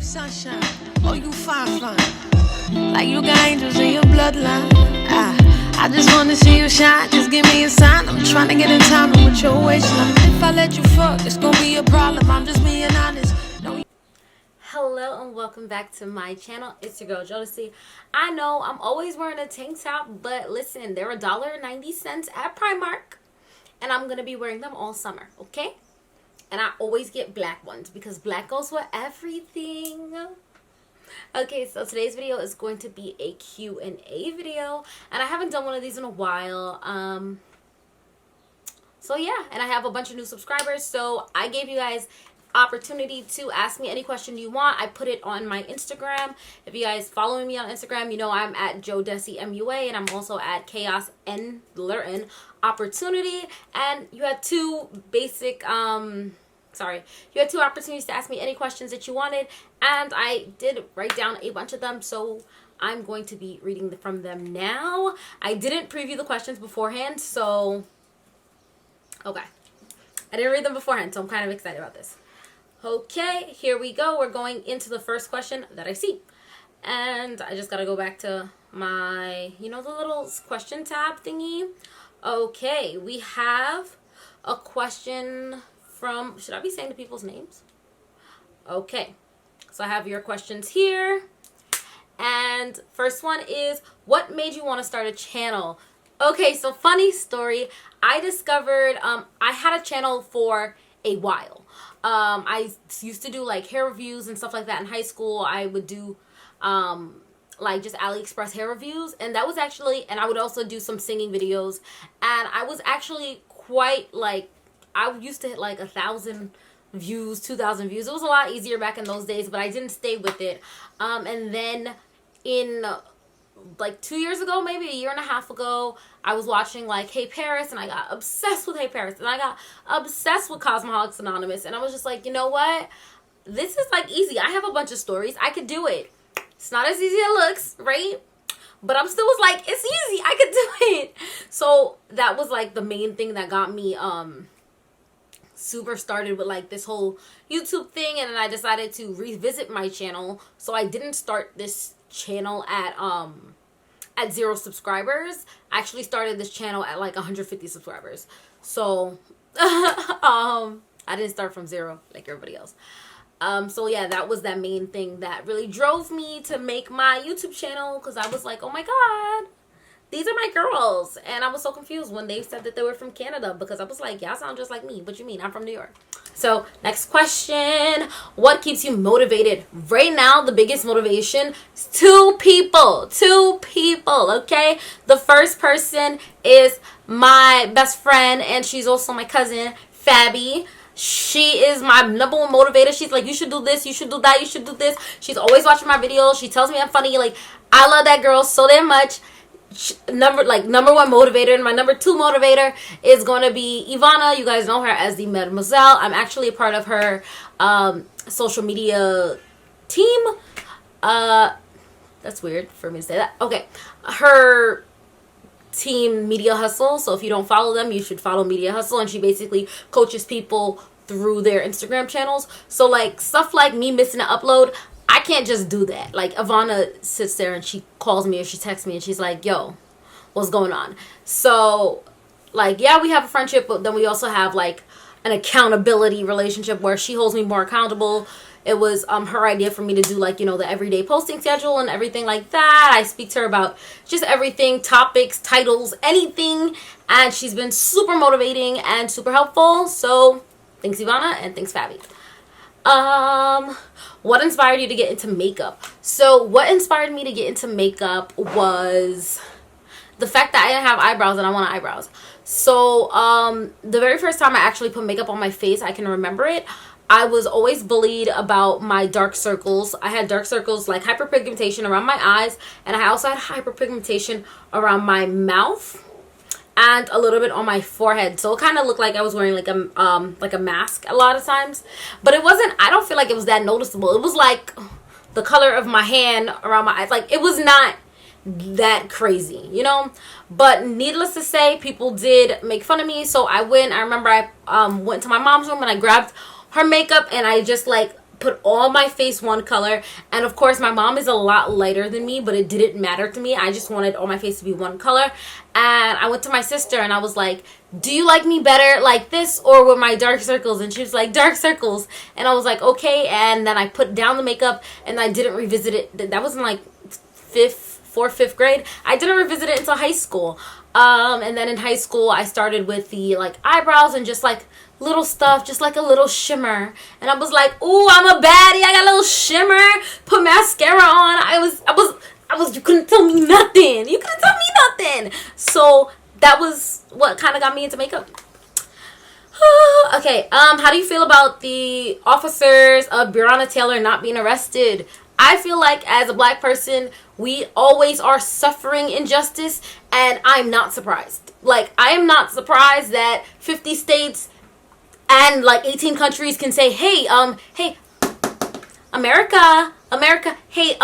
Sunshine, oh you fine, like you got angels in your bloodline. I just wanna see you shine, just give me a sign. I'm trying to get in time with your waistline. If I let you fuck, it's gonna be a problem. I'm just being honest. No. Hello and welcome back to my channel. It's your girl Jodessy. I know I'm always wearing a tank top, but listen, they're $1.90 at Primark, and I'm gonna be wearing them all summer, okay? And I always get black ones because black goes with everything. Okay, so today's video is going to be a Q&A video, and I haven't done one of these in a while. So yeah, and I have a bunch of new subscribers, so I gave you guys opportunity to ask me any question you want. I put it on my Instagram. If you guys following me on Instagram, you know I'm at Jodessy MUA, and I'm also at Chaos N Opportunity. And you had two basic you had two opportunities to ask me any questions that you wanted, and I did write down a bunch of them, so I'm going to be reading from them now. I didn't preview the questions beforehand, so okay, I didn't read them beforehand, so I'm kind of excited about this. Okay, here we go. We're going into the first question that I see. And I just got to go back to my, the little question tab thingy. Okay, we have a question from, should I be saying the people's names? Okay, so I have your questions here. And first one is, what made you want to start a channel? Okay, so funny story. I discovered, I had a channel for a while. I used to do like hair reviews and stuff like that in high school. I would do like just AliExpress hair reviews, and that was actually, and I would also do some singing videos, and I was actually quite like, I used to hit like 1,000 views, 2,000 views. It was a lot easier back in those days, but I didn't stay with it. And then in like 2 years ago, maybe a year and a half ago, I was watching like Hey Paris, and I got obsessed with Hey Paris, and I got obsessed with Cosmoholics Anonymous, and I was just like, you know what, this is like easy. I have a bunch of stories, I could do it. It's not as easy as it looks, right? But I'm still was like, it's easy, I could do it. So that was like the main thing that got me super started with like this whole YouTube thing. And then I decided to revisit my channel, so I didn't start this channel at 0 subscribers. I actually started this channel at like 150 subscribers. So I didn't start from 0 like everybody else. So yeah, that was that main thing that really drove me to make my YouTube channel, because I was like, oh my god, these are my girls. And I was so confused when they said that they were from Canada, because I was like, y'all sound just like me. What you mean? I'm from New York. So next question, what keeps you motivated? Right now, the biggest motivation is two people, okay? The first person is my best friend, and she's also my cousin, Fabi. She is my number one motivator. She's like, you should do this, you should do that, you should do this. She's always watching my videos. She tells me I'm funny. Like, I love that girl so damn much. Number one motivator. And my number 2 motivator is going to be Ivana. You guys know her as the Mademoiselle. I'm actually a part of her social media team. That's weird for me to say that. Okay, her team, Media Hustle. So if you don't follow them, you should follow Media Hustle, and she basically coaches people through their Instagram channels. So like stuff like me missing an upload, I can't just do that. Like, Ivana sits there and she calls me or she texts me and she's like, yo, what's going on? So like, yeah, we have a friendship, but then we also have like an accountability relationship where she holds me more accountable. It was her idea for me to do like, the everyday posting schedule and everything like that. I speak to her about just everything, topics, titles, anything, and she's been super motivating and super helpful. So thanks, Ivana, and thanks, Fabi. What inspired you to get into makeup? So what inspired me to get into makeup was the fact that I didn't have eyebrows and I wanted eyebrows. So the very first time I actually put makeup on my face, I can remember it, I was always bullied about my dark circles. I had dark circles, like hyperpigmentation around my eyes, and I also had hyperpigmentation around my mouth and a little bit on my forehead. So it kind of looked like I was wearing like a mask a lot of times. But it wasn't, I don't feel like it was that noticeable. It was like the color of my hand around my eyes. Like, it was not that crazy, But needless to say, people did make fun of me. So I remember I went to my mom's room and I grabbed her makeup and I just like put all my face one color. And of course my mom is a lot lighter than me, but it didn't matter to me. I just wanted all my face to be one color. And I went to my sister and I was like, do you like me better like this or with my dark circles? And she was like, dark circles. And I was like, okay. And then I put down the makeup and I didn't revisit it. That was in like fifth grade. I didn't revisit it until high school. And then in high school I started with the like eyebrows and just like little stuff, just like a little shimmer. And I was like, ooh, I'm a baddie, I got a little shimmer. Put mascara on. I was you couldn't tell me nothing. You couldn't tell me nothing. So that was what kind of got me into makeup. Okay, how do you feel about the officers of Breonna Taylor not being arrested? I feel like as a black person, we always are suffering injustice, and I'm not surprised. Like, I am not surprised that 50 states and like 18 countries can say, hey, America, hey,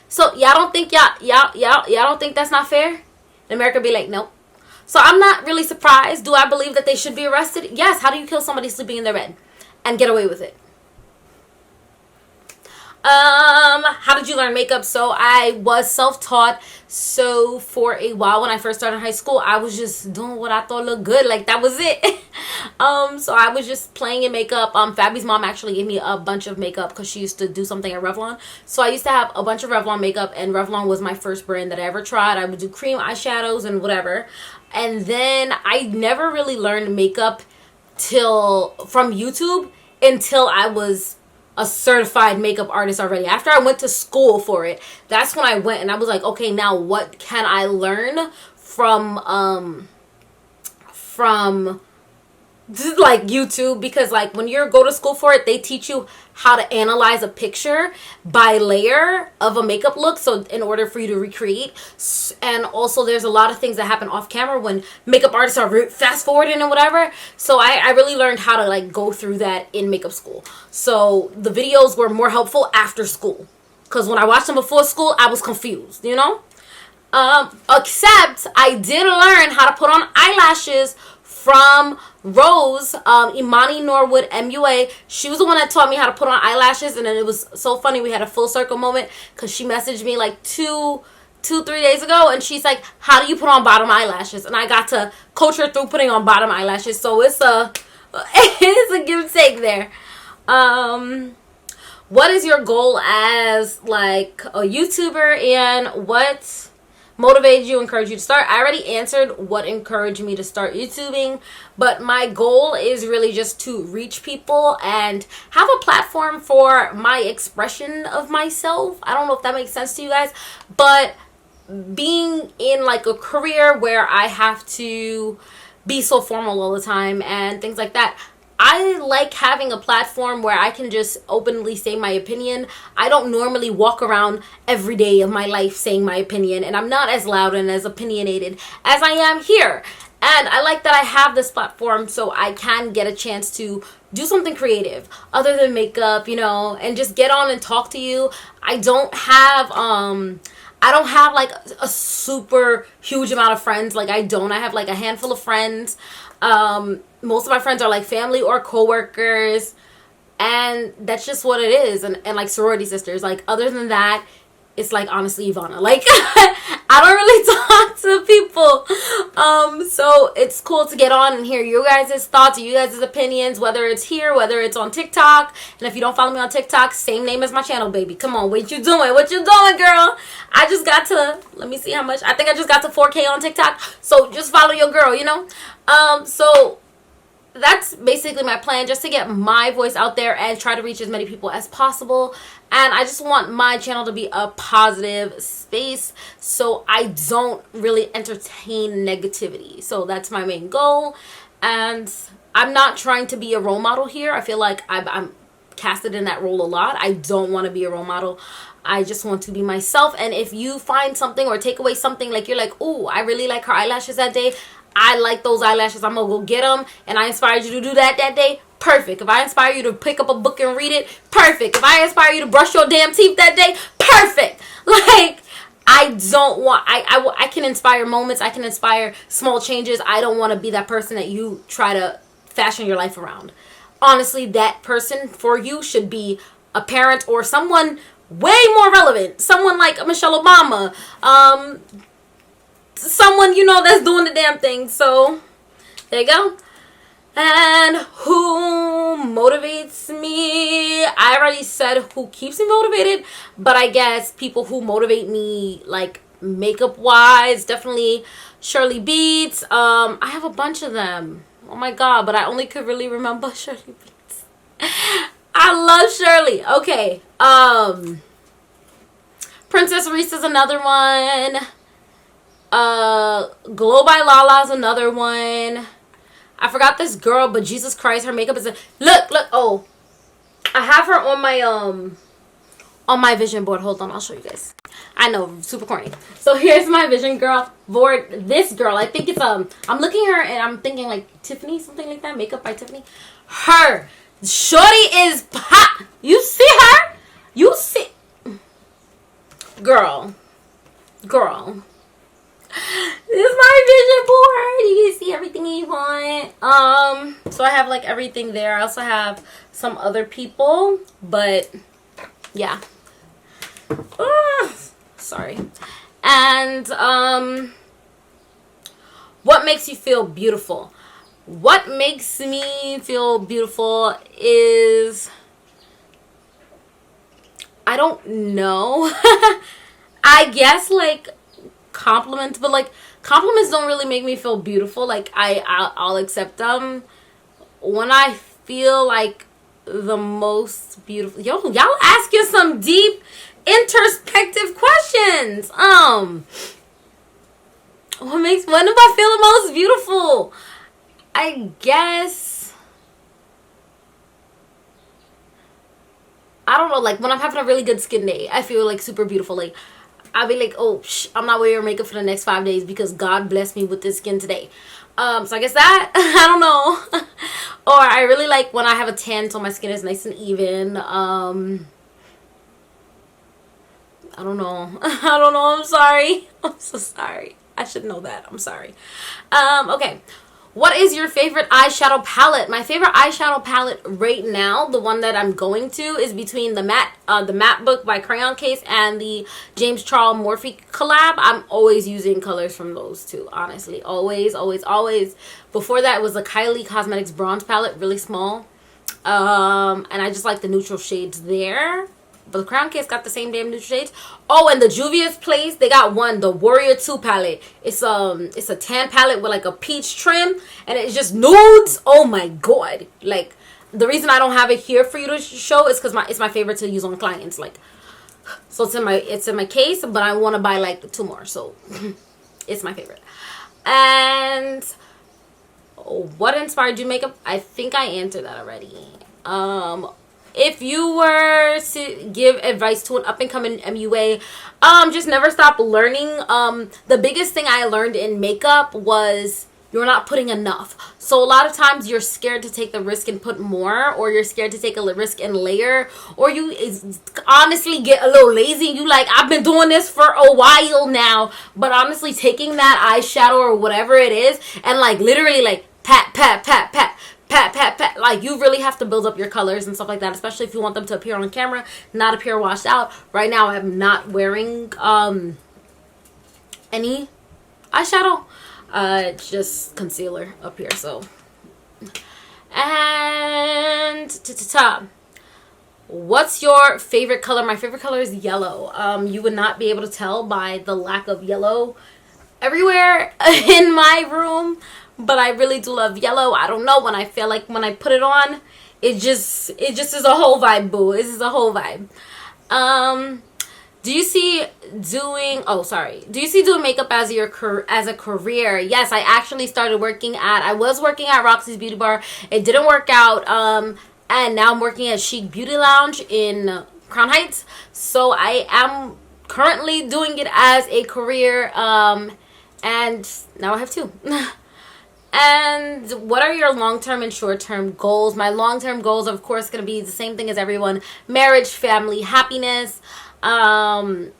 so y'all don't think y'all don't think that's not fair? And America be like, nope. So I'm not really surprised. Do I believe that they should be arrested? Yes. How do you kill somebody sleeping in their bed and get away with it? How did you learn makeup? So I was self-taught. So for a while when I first started high school, I was just doing what I thought looked good. Like, that was it. So I was just playing in makeup. Fabi's mom actually gave me a bunch of makeup because she used to do something at Revlon. So I used to have a bunch of Revlon makeup, and Revlon was my first brand that I ever tried. I would do cream eyeshadows and whatever. And then I never really learned makeup from YouTube until I was a certified makeup artist already. After I went to school for it, that's when I went and I was like, okay, now what can I learn from like YouTube? Because like when you go to school for it, they teach you how to analyze a picture by layer of a makeup look, so in order for you to recreate. And also there's a lot of things that happen off camera when makeup artists are fast forwarding and whatever. So I really learned how to like go through that in makeup school. So the videos were more helpful after school, because when I watched them before school I was confused, you know. Except I did learn how to put on eyelashes from Rose, Imani Norwood, MUA. She was the one that taught me how to put on eyelashes, and then it was so funny. We had a full circle moment because she messaged me like 3 days ago, and she's like, how do you put on bottom eyelashes? And I got to coach her through putting on bottom eyelashes. So it's a give and take there. What is your goal as like a YouTuber, and what motivated you, encouraged you to start? I already answered what encouraged me to start YouTubing, but my goal is really just to reach people and have a platform for my expression of myself. I don't know if that makes sense to you guys, but being in like a career where I have to be so formal all the time and things like that, I like having a platform where I can just openly say my opinion. I don't normally walk around every day of my life saying my opinion, and I'm not as loud and as opinionated as I am here. And I like that I have this platform so I can get a chance to do something creative other than makeup, you know, and just get on and talk to you. I don't have like a super huge amount of friends. Like I have like a handful of friends. Most of my friends are like family or coworkers, and that's just what it is. And like sorority sisters. Like other than that, it's like honestly Ivana. Like I don't really talk to people. So it's cool to get on and hear you guys' thoughts, you guys' opinions, whether it's here, whether it's on TikTok. And if you don't follow me on TikTok, same name as my channel, baby. Come on, what you doing? What you doing, girl? I just got to, let me see how much. I think I just got to 4K on TikTok. So just follow your girl, you know? So that's basically my plan, just to get my voice out there and try to reach as many people as possible. And I just want my channel to be a positive space so I don't really entertain negativity. So that's my main goal. And I'm not trying to be a role model here. I feel like I'm casted in that role a lot. I don't want to be a role model. I just want to be myself. And if you find something or take away something, like you're like, oh, I really like her eyelashes that day, I like those eyelashes, I'm gonna go get them, and I inspired you to do that day, perfect. If I inspire you to pick up a book and read it, perfect. If I inspire you to brush your damn teeth that day, perfect. Like, I don't want, I can inspire moments, I can inspire small changes. I don't want to be that person that you try to fashion your life around. Honestly, that person for you should be a parent or someone way more relevant, someone like Michelle Obama, someone, you know, that's doing the damn thing. So there you go. And who motivates me? I already said who keeps me motivated, but I guess people who motivate me, like makeup wise, definitely Shirley Beats. I have a bunch of them. Oh my god, but I only could really remember Shirley Beats. I love Shirley. Okay. Princess Reese is another one. Glow by Lala's another one. I forgot this girl, but Jesus Christ, her makeup is look. Oh, I have her on my vision board. Hold on, I'll show you guys. I know, super corny. So here's my vision girl board. This girl, I think it's I'm looking at her and I'm thinking like Tiffany, something like that. Makeup by Tiffany. Her shorty is pop. You see her? You see, girl. This is my vision board. You can see everything you want. So I have like everything there. I also have some other people, but yeah. Sorry. And what makes you feel beautiful? What makes me feel beautiful is, I don't know. I guess like compliments, but like compliments don't really make me feel beautiful. Like I'll accept them when I feel like the most beautiful. Yo, y'all asking some deep introspective questions. When do I feel the most beautiful? I guess, I don't know, like when I'm having a really good skin day, I feel like super beautiful. Like I'll be like, oh, I'm not wearing makeup for the next 5 days because God blessed me with this skin today. So I guess that, I don't know. Or I really like when I have a tan so my skin is nice and even. I don't know. I'm sorry. I'm so sorry. I should know that. I'm sorry. Okay. What is your favorite eyeshadow palette? My favorite eyeshadow palette right now, the one that I'm going to, is between the matte book by Crayon Case and the James Charles Morphe collab. I'm always using colors from those two, honestly. Always. Before that, it was the Kylie Cosmetics bronze palette, really small. And I just like the neutral shades there. But the Crown Case got the same damn neutral shades. Oh, and the Juvia's Place, they got the Warrior 2 palette. It's a tan palette with like a peach trim, and it's just nudes. Oh my god! Like, the reason I don't have it here for you to show is because it's my favorite to use on clients. Like, so it's in my case, but I want to buy like 2 more, so it's my favorite. And what inspired you makeup? I think I answered that already. If you were to give advice to an up-and-coming MUA, just never stop learning. The biggest thing I learned in makeup was you're not putting enough. So a lot of times you're scared to take the risk and put more, or you're scared to take a risk and layer, or you honestly get a little lazy and you like, I've been doing this for a while now. But honestly, taking that eyeshadow or whatever it is and like literally like pat, like you really have to build up your colors and stuff like that, especially if you want them to appear on camera, not appear washed out. Right now I'm not wearing any eyeshadow, just concealer up here. So, and what's your favorite color? My favorite color is yellow. You would not be able to tell by the lack of yellow everywhere in my room, but I really do love yellow. I don't know, when I feel like when I put it on, it just is a whole vibe, boo. It is a whole vibe. Do you see doing makeup as a career? Yes, I actually started I was working at Roxy's Beauty Bar. It didn't work out. And now I'm working at Chic Beauty Lounge in Crown Heights. So I am currently doing it as a career. And now I have 2. And what are your long-term and short-term goals? My long-term goals, of course, going to be the same thing as everyone: marriage, family, happiness, and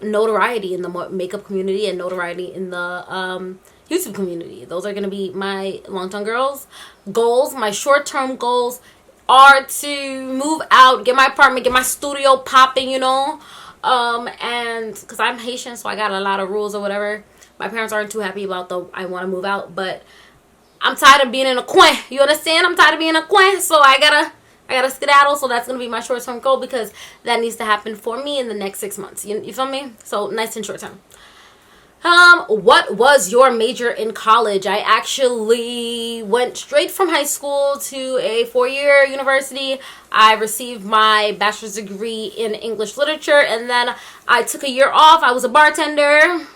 notoriety in the makeup community and notoriety in the YouTube community. Those are going to be my long-term goals. My short-term goals are to move out, get my apartment, get my studio popping, you know. And because I'm Haitian, so I got a lot of rules or whatever. My parents aren't too happy about I want to move out, but I'm tired of being in a coin. You understand? I'm tired of being in a coin, so I gotta skedaddle. So that's gonna be my short-term goal, because that needs to happen for me in the next 6 months. You feel me? So nice and short-term. What was your major in college? I actually went straight from high school to a 4-year university. I received my bachelor's degree in English literature, and then I took a year off. I was a bartender.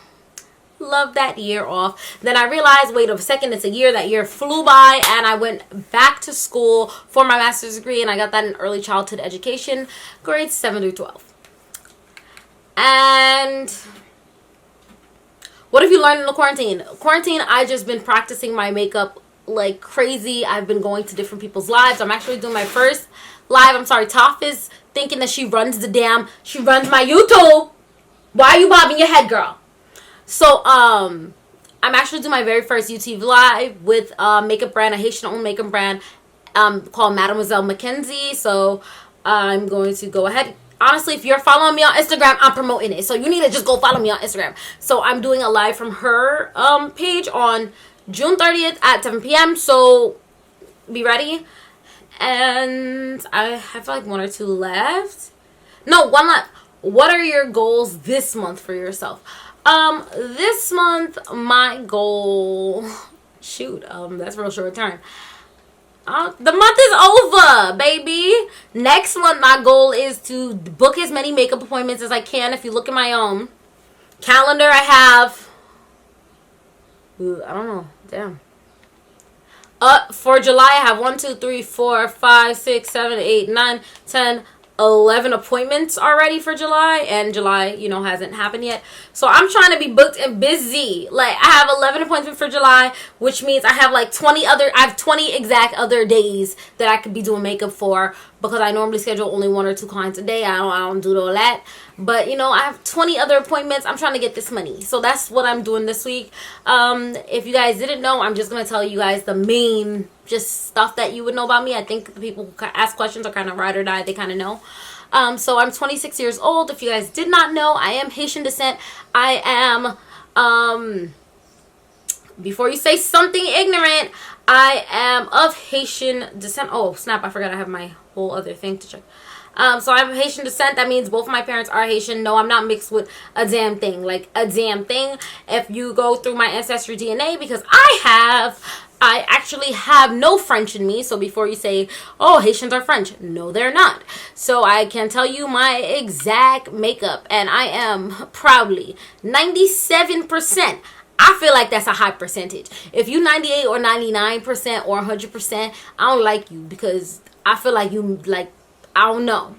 Love that year off. Then I realized, wait a second, it's a year. That year flew by, and I went back to school for my master's degree, and I got that in early childhood education, grades 7 through 12. And what have you learned in the quarantine? Quarantine, I just been practicing my makeup like crazy. I've been going to different people's lives. I'm actually doing my first live. I'm sorry, Toph is thinking that she runs my YouTube. Why are you bobbing your head, girl? So, I'm actually doing my very first YouTube live with a makeup brand, a Haitian-owned makeup brand called Mademoiselle Mackenzie. So, I'm going to go ahead. Honestly, if you're following me on Instagram, I'm promoting it. So, you need to just go follow me on Instagram. So, I'm doing a live from her page on June 30th at 7 p.m. So, be ready. And I have like 1 or 2 left. No, 1 left. What are your goals this month for yourself? This month, my goal, that's real short term. The month is over, baby. Next month, my goal is to book as many makeup appointments as I can. If you look at my calendar, I have, I don't know, damn. For July, I have 1, 2, 3, 4, 5, 6, 7, 8, 9, 10, 11 appointments already for July, and July, hasn't happened yet. So I'm trying to be booked and busy. Like, I have 11 appointments for July, which means I have like 20 exact other days that I could be doing makeup for, because I normally schedule only 1 or 2 clients a day. I don't do all that. But, I have 20 other appointments. I'm trying to get this money. So that's what I'm doing this week. If you guys didn't know, I'm just going to tell you guys the main just stuff that you would know about me. I think the people who ask questions are kind of ride or die. They kind of know. So I'm 26 years old. If you guys did not know, I am Haitian descent. I am, before you say something ignorant, I am of Haitian descent. Oh, snap. I forgot I have my whole other thing to check. So I'm Haitian descent. That means both of my parents are Haitian. No, I'm not mixed with a damn thing. Like, a damn thing. If you go through my ancestry DNA, because I actually have no French in me. So before you say, oh, Haitians are French. No, they're not. So I can tell you my exact makeup. And I am proudly 97%. I feel like that's a high percentage. If you 98 or 99% or 100%, I don't like you, because I feel like you, like, I don't know,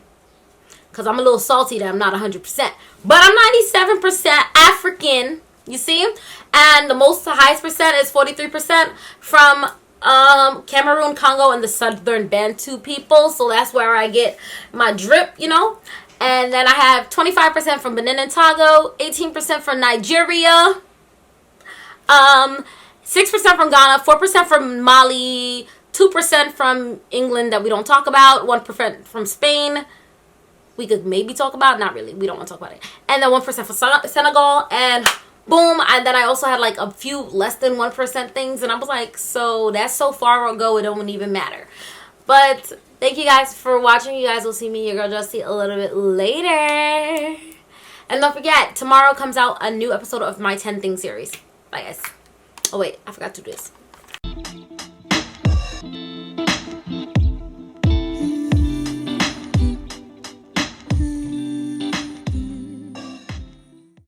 because I'm a little salty that I'm not 100%. But I'm 97% African, you see? And the highest percent is 43% from Cameroon, Congo, and the southern Bantu people. So that's where I get my drip, And then I have 25% from Benin and Togo, 18% from Nigeria, 6% from Ghana, 4% from Mali, 2% from England that we don't talk about, 1% from Spain we could maybe talk about, not really, we don't want to talk about it, and then 1% for Senegal, and boom. And then I also had like a few less than 1% things, and I was like, so that's so far ago it don't even matter. But thank you guys for watching. You guys will see me, your girl Jodessy, a little bit later. And don't forget, tomorrow comes out a new episode of my 10 things series. Bye guys. Oh wait, I forgot to do this.